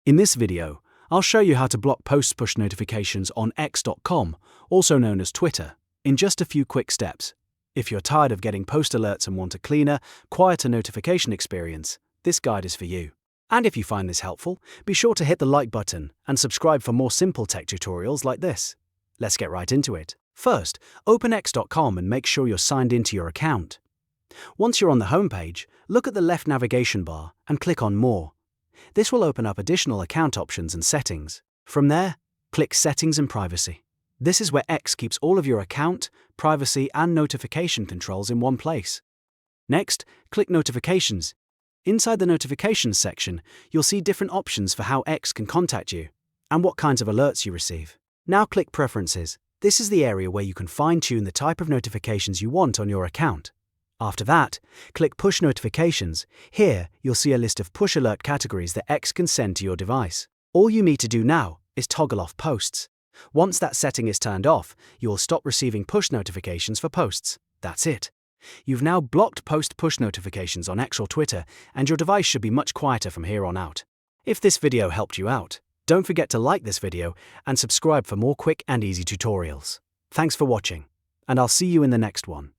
In this video, I'll show you how to block post push notifications on X.com, also known as Twitter, in just a few quick steps. If you're tired of getting post alerts and want a cleaner, quieter notification experience, this guide is for you. And if you find this helpful, be sure to hit the like button and subscribe for more simple tech tutorials like this. Let's get right into it. First, open X.com and make sure you're signed into your account. Once you're on the homepage, look at the left navigation bar and click on More. This will open up additional account options and settings. From there, click Settings and Privacy. This is where X keeps all of your account, privacy, and notification controls in one place. Next, click Notifications. Inside the Notifications section, you'll see different options for how X can contact you and what kinds of alerts you receive. Now click Preferences. This is the area where you can fine-tune the type of notifications you want on your account. After that, click Push Notifications. Here, you'll see a list of push alert categories that X can send to your device. All you need to do now is toggle off posts. Once that setting is turned off, you will stop receiving push notifications for posts. That's it. You've now blocked post push notifications on X or Twitter, and your device should be much quieter from here on out. If this video helped you out, don't forget to like this video and subscribe for more quick and easy tutorials. Thanks for watching, and I'll see you in the next one.